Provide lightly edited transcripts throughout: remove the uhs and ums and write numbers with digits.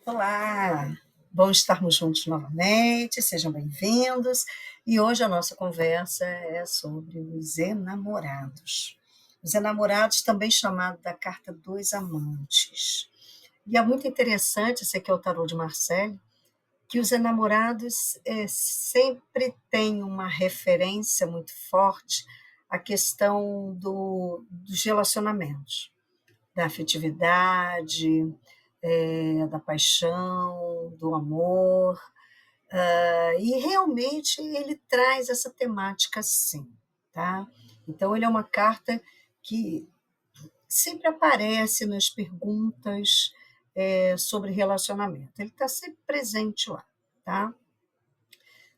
Olá, bom estarmos juntos novamente, sejam bem-vindos. E hoje a nossa conversa é sobre os enamorados. Os enamorados, também chamado da carta dos amantes. E é muito interessante, esse aqui é o tarô de Marcelle, que os enamorados sempre têm uma referência muito forte à questão dos relacionamentos, da afetividade, da paixão, do amor, e realmente ele traz essa temática sim, tá? Então ele é uma carta que sempre aparece nas perguntas sobre relacionamento. Ele está sempre presente lá, tá?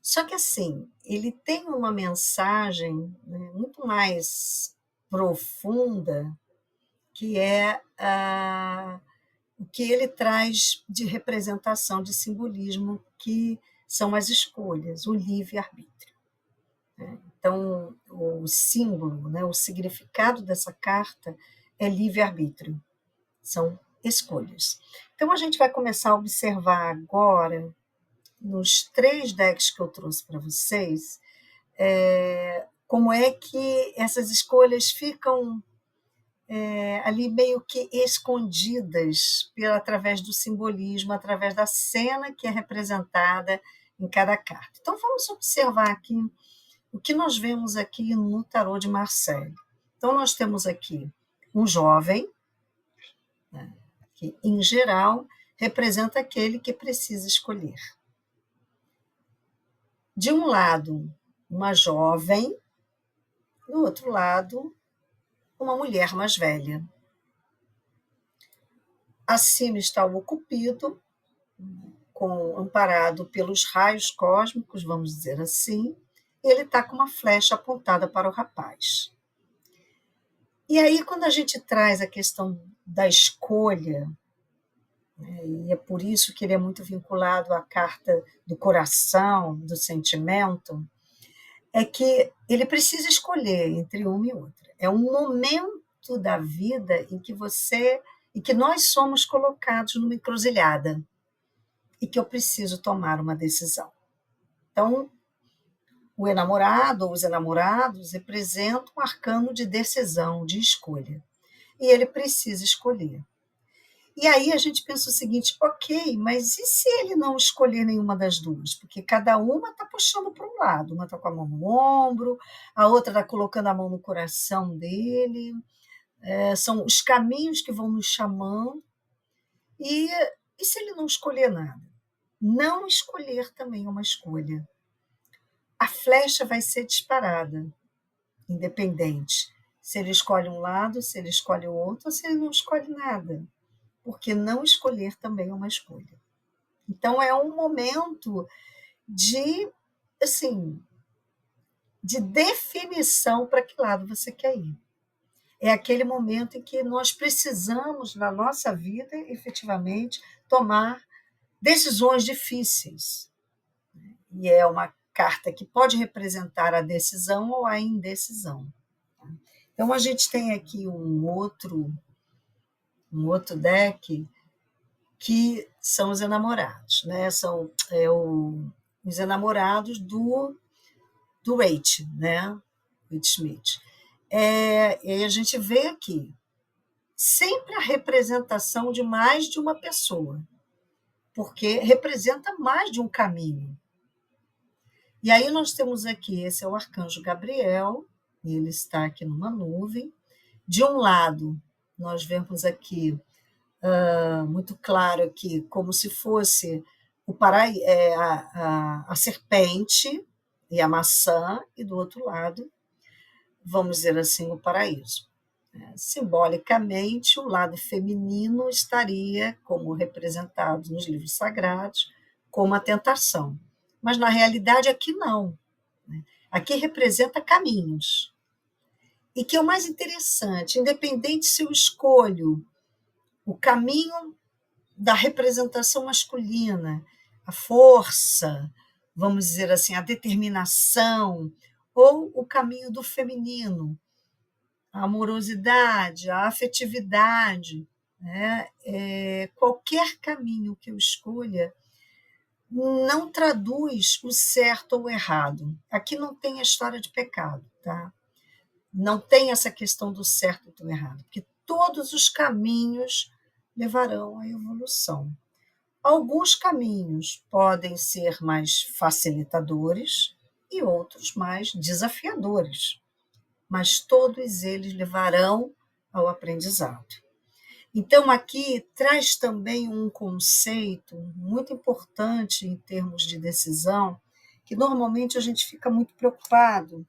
Só que assim, ele tem uma mensagem, né, muito mais profunda, que é o que ele traz de representação, de simbolismo, que são as escolhas, o livre-arbítrio. Então, o símbolo, né, o significado dessa carta é livre-arbítrio, são escolhas. Então, a gente vai começar a observar agora, nos 3 decks que eu trouxe para vocês, como é que essas escolhas ficam ali meio que escondidas através do simbolismo, através da cena que é representada em cada carta. Então vamos observar aqui o que nós vemos aqui no tarô de Marseille. Então nós temos aqui um jovem, né, que em geral representa aquele que precisa escolher. De um lado, uma jovem, do outro lado, uma mulher mais velha. Acima está o Cupido, amparado pelos raios cósmicos, vamos dizer assim, e ele está com uma flecha apontada para o rapaz. E aí, quando a gente traz a questão da escolha, né, e é por isso que ele é muito vinculado à carta do coração, do sentimento, é que ele precisa escolher entre uma e outra. É um momento da vida em que nós somos colocados numa encruzilhada e que eu preciso tomar uma decisão. Então, o enamorado ou os enamorados representam um arcano de decisão, de escolha. E ele precisa escolher. E aí a gente pensa o seguinte, ok, mas e se ele não escolher nenhuma das duas? Porque cada uma está puxando para um lado, uma está com a mão no ombro, a outra está colocando a mão no coração dele, são os caminhos que vão nos chamando, e, e se ele não escolher nada? Não escolher também é uma escolha. A flecha vai ser disparada, independente se ele escolhe um lado, se ele escolhe o outro, ou se ele não escolhe nada, porque não escolher também é uma escolha. Então é um momento de, assim, de definição para que lado você quer ir. É aquele momento em que nós precisamos, na nossa vida, efetivamente, tomar decisões difíceis. E é uma carta que pode representar a decisão ou a indecisão. Então, a gente tem aqui um outro deck que são os enamorados, né? São os enamorados do Waite, né? Waite Smith. E aí a gente vê aqui sempre a representação de mais de uma pessoa, porque representa mais de um caminho. E aí nós temos aqui, esse é o arcanjo Gabriel, ele está aqui numa nuvem. De um lado, nós vemos aqui muito claro aqui, como se fosse a serpente e a maçã, e do outro lado, vamos dizer assim, o paraíso. Simbolicamente, o lado feminino estaria, como representado nos livros sagrados, como a tentação. Mas, na realidade, aqui não. Aqui representa caminhos. E que é o mais interessante, independente se eu escolho o caminho da representação masculina, a força, vamos dizer assim, a determinação, ou o caminho do feminino, a amorosidade, a afetividade, né? Qualquer caminho que eu escolha não traduz o certo ou o errado. Aqui não tem a história de pecado, tá? Não tem essa questão do certo e do errado, porque todos os caminhos levarão à evolução. Alguns caminhos podem ser mais facilitadores e outros mais desafiadores, mas todos eles levarão ao aprendizado. Então, aqui traz também um conceito muito importante em termos de decisão, que normalmente a gente fica muito preocupado.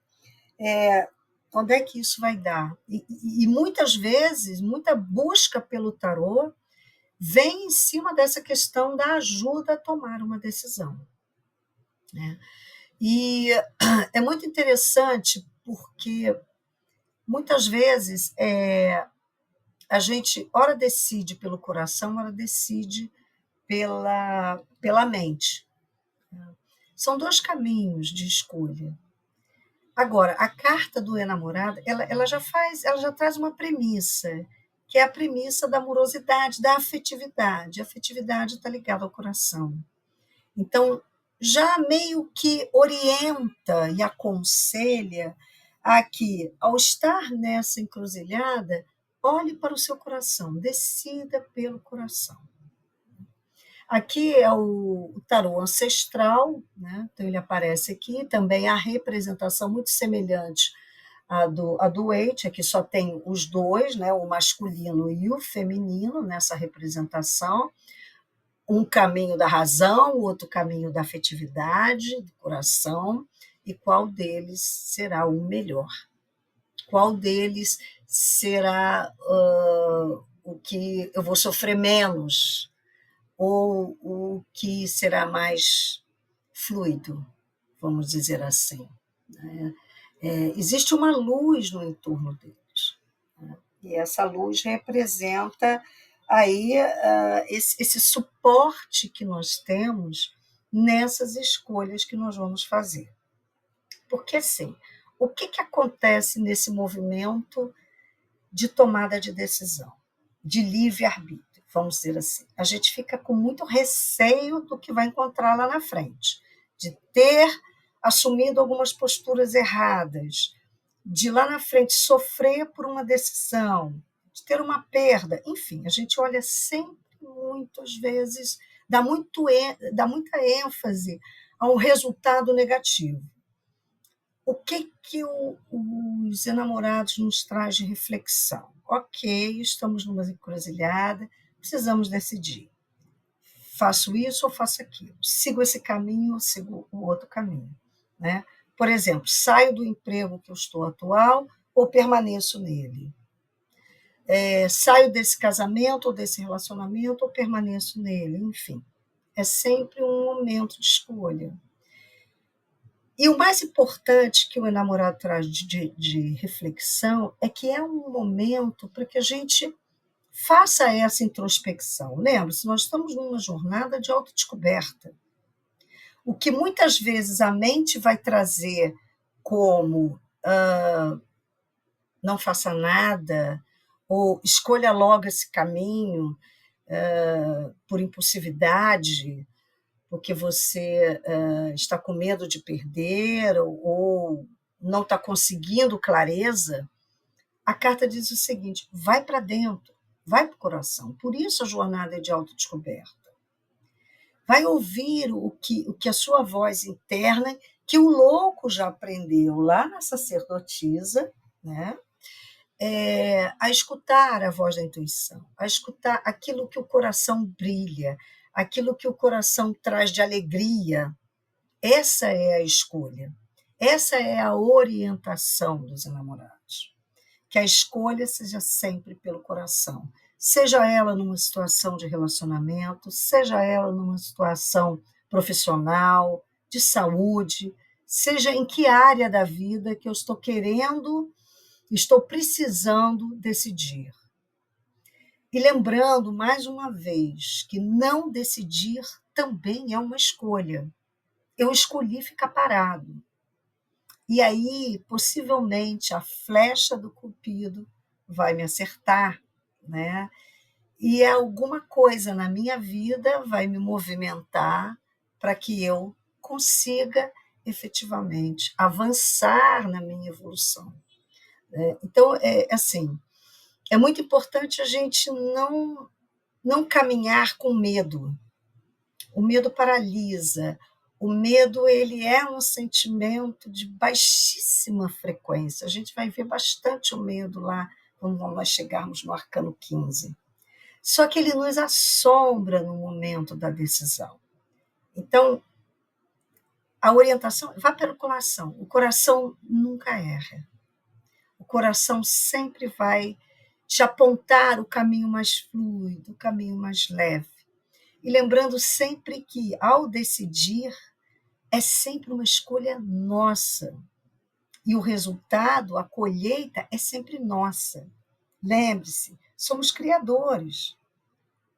Onde é que isso vai dar? E muitas vezes, muita busca pelo tarô vem em cima dessa questão da ajuda a tomar uma decisão, né? E é muito interessante porque muitas vezes a gente ora decide pelo coração, ora decide pela mente. São dois caminhos de escolha. Agora, a carta do enamorado, ela já traz uma premissa, que é a premissa da amorosidade, da afetividade. A afetividade está ligada ao coração. Então, já meio que orienta e aconselha a que, ao estar nessa encruzilhada, olhe para o seu coração, decida pelo coração. Aqui é o tarô ancestral, né? Então ele aparece aqui, também a representação muito semelhante à do Waite, aqui só tem os dois, né? O masculino e o feminino nessa representação, um caminho da razão, o outro caminho da afetividade, do coração, e qual deles será o melhor? Qual deles será o que eu vou sofrer menos? Ou o que será mais fluido, vamos dizer assim, né? Existe uma luz no entorno deles, né? E essa luz representa aí esse suporte que nós temos nessas escolhas que nós vamos fazer. Porque, assim, o que acontece nesse movimento de tomada de decisão, de livre-arbítrio, vamos dizer assim? A gente fica com muito receio do que vai encontrar lá na frente, de ter assumido algumas posturas erradas, de lá na frente sofrer por uma decisão, de ter uma perda, enfim, a gente olha sempre, muitas vezes, dá muita ênfase a um resultado negativo. O que os enamorados nos traz de reflexão? Ok, estamos numa encruzilhada, precisamos decidir. Faço isso ou faço aquilo? Sigo esse caminho ou sigo o outro caminho? Né? Por exemplo, saio do emprego que eu estou atual ou permaneço nele? Saio desse casamento ou desse relacionamento ou permaneço nele? Enfim, é sempre um momento de escolha. E o mais importante que o enamorado traz de reflexão é que é um momento para que a gente faça essa introspecção. Lembre-se, nós estamos numa jornada de autodescoberta. O que muitas vezes a mente vai trazer como não faça nada, ou escolha logo esse caminho por impulsividade, porque você está com medo de perder ou não está conseguindo clareza, a carta diz o seguinte: vai para dentro, vai para o coração. Por isso a jornada é de autodescoberta. Vai ouvir o que a sua voz interna, que o louco já aprendeu lá na sacerdotisa, né? A escutar a voz da intuição, a escutar aquilo que o coração brilha, aquilo que o coração traz de alegria. Essa é a escolha, essa é a orientação dos enamorados. Que a escolha seja sempre pelo coração, seja ela numa situação de relacionamento, seja ela numa situação profissional, de saúde, seja em que área da vida que eu estou precisando decidir. E lembrando, mais uma vez, que não decidir também é uma escolha. Eu escolhi ficar parado. E aí, possivelmente, a flecha do cupido vai me acertar, né? e alguma coisa na minha vida vai me movimentar para que eu consiga efetivamente avançar na minha evolução. Então, assim, é muito importante a gente não caminhar com medo. O medo paralisa. O medo, ele é um sentimento de baixíssima frequência. A gente vai ver bastante o medo lá quando nós chegarmos no arcano 15. Só que ele nos assombra no momento da decisão. Então, a orientação, vá pelo coração. O coração nunca erra. O coração sempre vai te apontar o caminho mais fluido, o caminho mais leve. E lembrando sempre que, ao decidir, é sempre uma escolha nossa. E o resultado, a colheita, é sempre nossa. Lembre-se, somos criadores.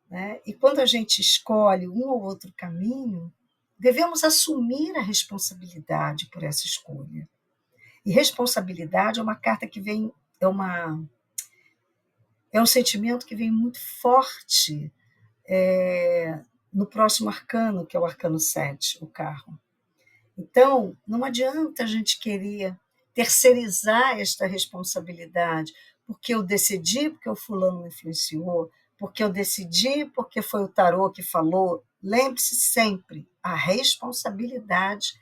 Né? E quando a gente escolhe um ou outro caminho, devemos assumir a responsabilidade por essa escolha. E responsabilidade é uma carta que vem, é um sentimento que vem muito forte no próximo arcano, que é o arcano 7, o carro. Então, não adianta a gente querer terceirizar esta responsabilidade, porque eu decidi, porque o fulano me influenciou, porque eu decidi, porque foi o tarô que falou. Lembre-se sempre, a responsabilidade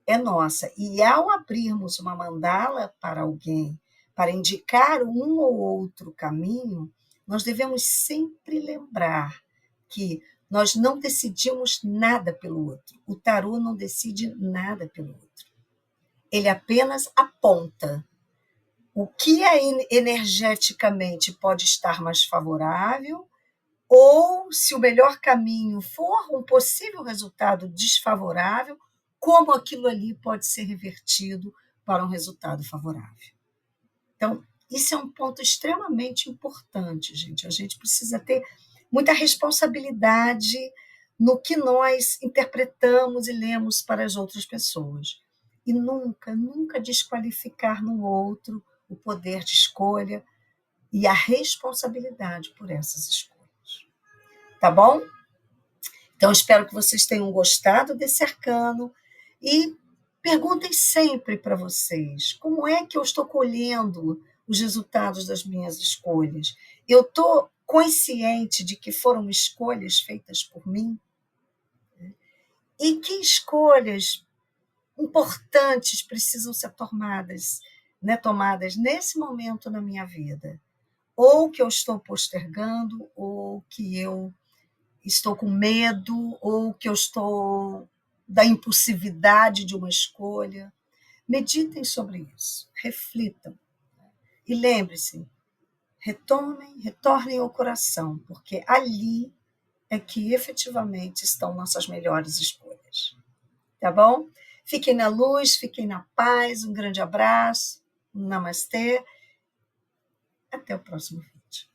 é nossa. E ao abrirmos uma mandala para alguém, para indicar um ou outro caminho, nós devemos sempre lembrar que nós não decidimos nada pelo outro. O tarô não decide nada pelo outro. Ele apenas aponta o que energeticamente pode estar mais favorável, ou se o melhor caminho for um possível resultado desfavorável, como aquilo ali pode ser revertido para um resultado favorável. Então, isso é um ponto extremamente importante, gente. A gente precisa ter muita responsabilidade no que nós interpretamos e lemos para as outras pessoas. E nunca, nunca desqualificar no outro o poder de escolha e a responsabilidade por essas escolhas. Tá bom? Então, espero que vocês tenham gostado desse arcano e perguntem sempre para vocês, como é que eu estou colhendo os resultados das minhas escolhas? Eu estou consciente de que foram escolhas feitas por mim? E que escolhas importantes precisam ser tomadas nesse momento na minha vida? Ou que eu estou postergando, ou que eu estou com medo, ou que eu estou da impulsividade de uma escolha. Meditem sobre isso, reflitam. E lembre-se, retornem ao coração, porque ali é que efetivamente estão nossas melhores escolhas. Tá bom? Fiquem na luz, fiquem na paz, um grande abraço, namastê, até o próximo vídeo.